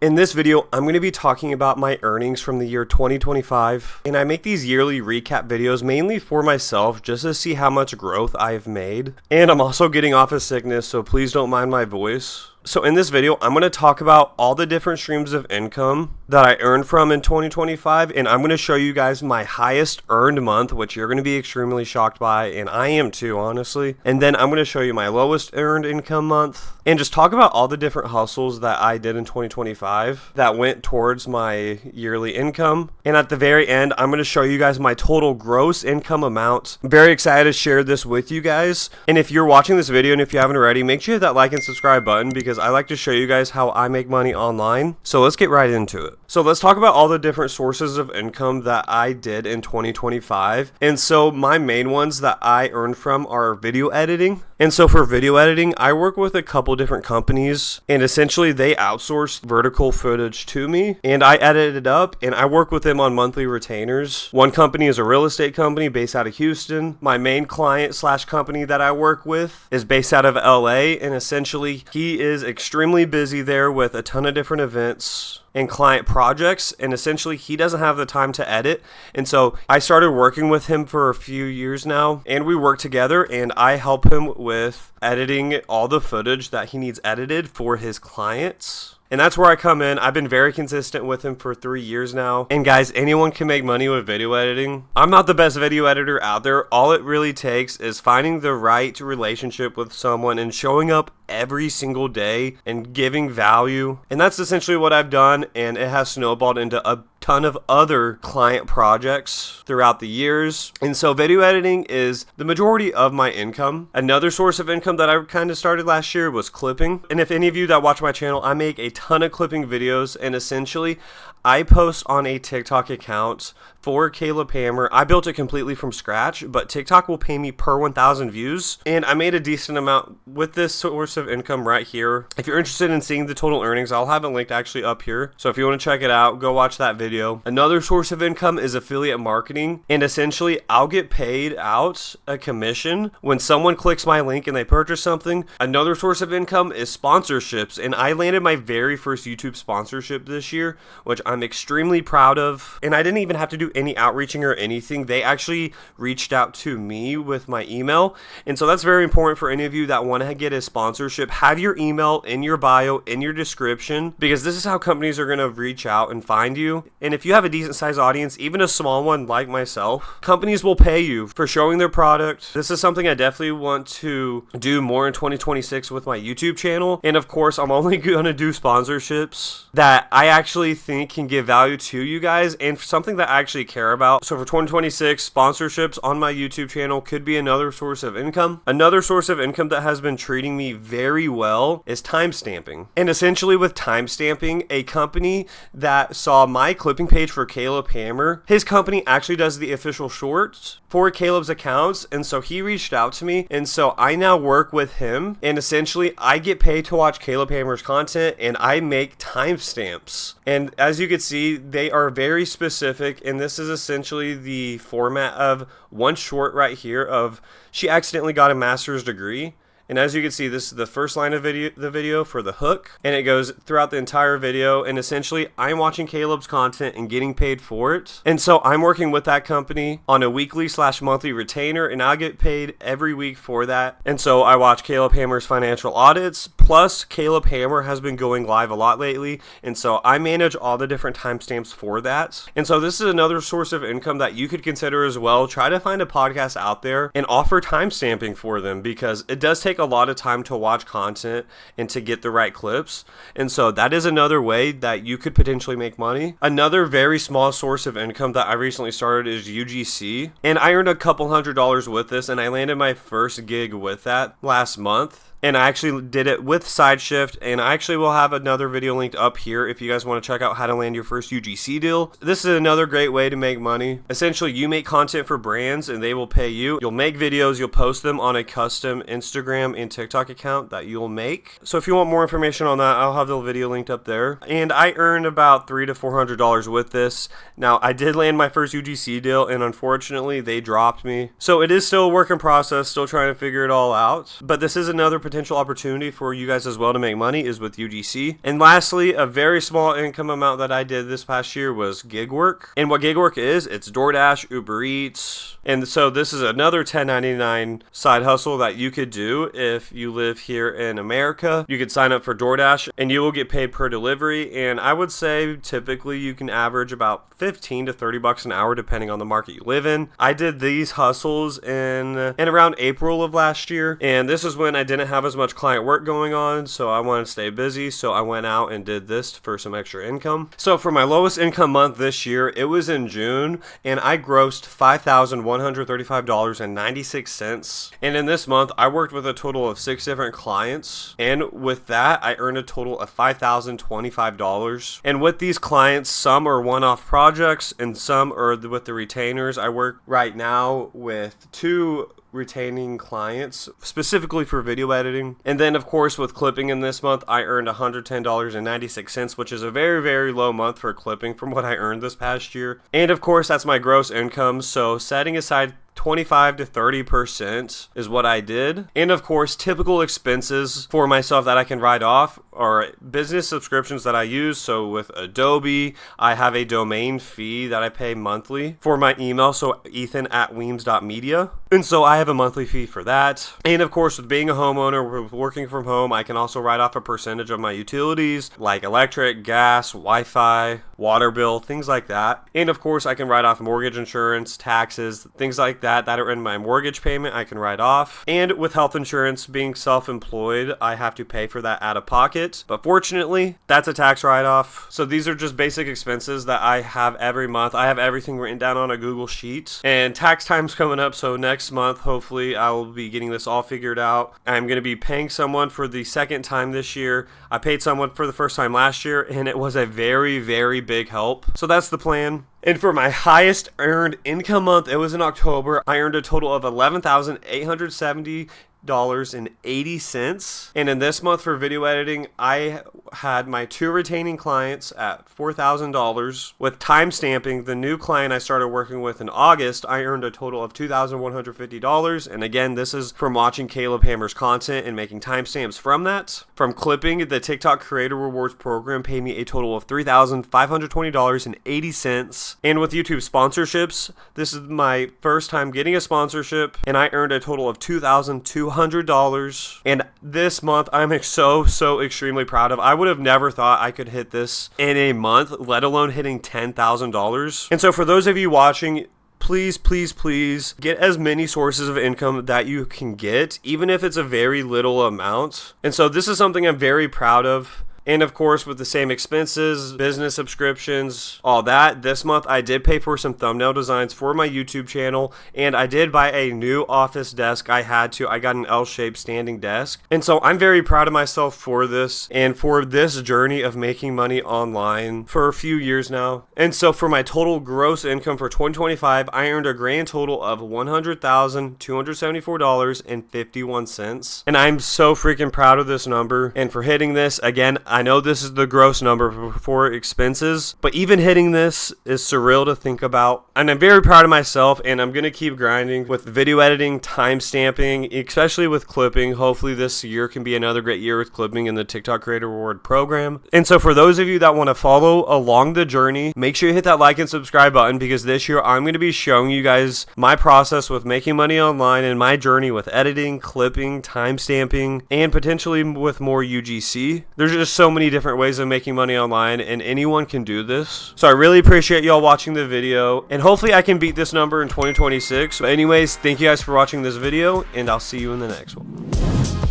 In this video, I'm going to be talking about my earnings from the year 2025, and I make these yearly recap videos mainly for myself just to see how much growth I've made. And I'm also getting off of sickness, so please don't mind my voice. So in this video, I'm going to talk about all the different streams of income that I earned from in 2025, and I'm going to show you guys my highest earned month, which you're going to be extremely shocked by, and I am too, honestly. And then I'm going to show you my lowest earned income month, and just talk about all the different hustles that I did in 2025 that went towards my yearly income. And at the very end, I'm going to show you guys my total gross income amount. I'm very excited to share this with you guys. And if you're watching this video and if you haven't already, make sure you hit that like and subscribe button because I like to show you guys how I make money online. So let's get right into it. So let's talk about all the different sources of income that I did in 2025. And so my main ones that I earned from are video editing. And so for video editing, I work with a couple different companies, and essentially they outsource vertical footage to me, and I edit it up, and I work with them on monthly retainers. One company is a real estate company based out of Houston. My main client slash company that I work with is based out of LA, and essentially he is extremely busy there with a ton of different events and client projects, and essentially he doesn't have the time to edit. And so I started working with him for a few years now, and we work together, and I help him with editing all the footage that he needs edited for his clients. And that's where I come in. I've been very consistent with him for 3 years now. And guys, anyone can make money with video editing. I'm not the best video editor out there. All it really takes is finding the right relationship with someone and showing up every single day and giving value. And that's essentially what I've done, and it has snowballed into a ton of other client projects throughout the years. And so video editing is the majority of my income. Another source of income that I kind of started last year was clipping. And if any of you that watch my channel, I make a ton of clipping videos, and essentially I post on a TikTok account for Caleb Hammer. I built it completely from scratch, but TikTok will pay me per 1,000 views, and I made a decent amount with this source of income right here. If you're interested in seeing the total earnings, I'll have it linked actually up here. So if you want to check it out, go watch that video. Another source of income is affiliate marketing, and essentially I'll get paid out a commission when someone clicks my link and they purchase something. Another source of income is sponsorships, and I landed my very first YouTube sponsorship this year, which I'm extremely proud of. And I didn't even have to do any outreaching or anything. They actually reached out to me with my email. And so that's very important for any of you that want to get a sponsorship. Have your email in your bio, in your description, because this is how companies are going to reach out and find you. And if you have a decent sized audience, even a small one like myself, companies will pay you for showing their product. This is something I definitely want to do more in 2026 with my YouTube channel. And of course, I'm only going to do sponsorships that I actually think can give value to you guys and something that I actually care about. So for 2026, sponsorships on my YouTube channel could be another source of income. Another source of income that has been treating me very well is timestamping. And essentially with timestamping, a company that saw my clipping page for Caleb Hammer, his company actually does the official shorts for Caleb's accounts, and so he reached out to me, and so I now work with him, and essentially I get paid to watch Caleb Hammer's content, and I make timestamps. And as you can see, they are very specific, and this is essentially the format of one short right here of she accidentally got a master's degree. And as you can see, this is the first line of the video for the hook, and it goes throughout the entire video, and essentially I'm watching Caleb's content and getting paid for it. And so I'm working with that company on a weekly / monthly retainer, and I get paid every week for that. And so I watch Caleb Hammer's financial audits, plus Caleb Hammer has been going live a lot lately, and so I manage all the different timestamps for that. And so this is another source of income that you could consider as well. Try to find a podcast out there and offer timestamping for them, because it does take a lot of time to watch content and to get the right clips. And so that is another way that you could potentially make money. Another very small source of income that I recently started is UGC. And I earned a couple $100s with this, and I landed my first gig with that last month. And I actually did it with SideShift, and I actually will have another video linked up here if you guys want to check out how to land your first UGC deal. This is another great way to make money. Essentially, you make content for brands and they will pay you. You'll make videos, you'll post them on a custom Instagram and TikTok account that you'll make. So if you want more information on that, I'll have the video linked up there. And I earned about $300 to $400 with this. Now, I did land my first UGC deal, and unfortunately, they dropped me. So it is still a work in process, still trying to figure it all out. But this is another potential opportunity for you guys as well to make money is with UGC. And lastly, a very small income amount that I did this past year was gig work. And what gig work is, it's DoorDash, Uber Eats. And so this is another 1099 side hustle that you could do if you live here in America. You could sign up for DoorDash and you will get paid per delivery. And I would say typically you can average about 15 to 30 bucks an hour depending on the market you live in. I did these hustles in around April of last year, and this is when I didn't have as much client work going on, so I wanted to stay busy, so I went out and did this for some extra income. So for my lowest income month this year, it was in June, and I grossed $5,135.96. And in this month, I worked with a total of 6 different clients, and with that, I earned a total of $5,025. And with these clients, some are one-off projects, and some are with the retainers. I work right now with 2 retaining clients specifically for video editing. And then of course with clipping in this month, I earned $110.96, which is a very, very low month for clipping from what I earned this past year. And of course that's my gross income, so setting aside 25 to 30% is what I did. And of course, typical expenses for myself that I can write off are business subscriptions that I use. So with Adobe, I have a domain fee that I pay monthly for my email. So ethan@weems.media. And so I have a monthly fee for that. And of course, with being a homeowner, working from home, I can also write off a percentage of my utilities like electric, gas, Wi-Fi, water bill, things like that. And of course, I can write off mortgage insurance, taxes, things like that are in my mortgage payment. I can write off. And with health insurance, being self-employed, I have to pay for that out of pocket. But fortunately, that's a tax write-off. So these are just basic expenses that I have every month. I have everything written down on a Google Sheet. And tax time's coming up, so next month, hopefully, I will be getting this all figured out. I'm going to be paying someone for the second time this year. I paid someone for the first time last year, and it was a very, very big help. So that's the plan. And for my highest earned income month, it was in October. I earned a total of $11,870.80. And in this month for video editing, I had my 2 retaining clients at $4,000. With time stamping, the new client I started working with in August, I earned a total of $2,150. And again, this is from watching Caleb Hammer's content and making timestamps from that. From clipping, the TikTok Creator Rewards program paid me a total of $3,520.80. And with YouTube sponsorships, this is my first time getting a sponsorship, and I earned a total of $2,200. And this month, I'm so extremely proud of. I would have never thought I could hit this in a month, let alone hitting $10,000. And so for those of you watching, please get as many sources of income that you can get, even if it's a very little amount. And so this is something I'm very proud of. And of course, with the same expenses, business subscriptions, all that, this month I did pay for some thumbnail designs for my YouTube channel, and I did buy a new office desk. I got an L-shaped standing desk. And so I'm very proud of myself for this and for this journey of making money online for a few years now. And so for my total gross income for 2025, I earned a grand total of $100,274.51. And I'm so freaking proud of this number. And for hitting this, again, I know this is the gross number before expenses, but even hitting this is surreal to think about. And I'm very proud of myself, and I'm going to keep grinding with video editing, time stamping, especially with clipping. Hopefully this year can be another great year with clipping in the TikTok Creator Reward program. And so for those of you that want to follow along the journey, make sure you hit that like and subscribe button, because this year I'm going to be showing you guys my process with making money online and my journey with editing, clipping, time stamping, and potentially with more UGC. There's just so many different ways of making money online, and anyone can do this. So I really appreciate y'all watching the video, and hopefully I can beat this number in 2026. But anyways, thank you guys for watching this video, and I'll see you in the next one.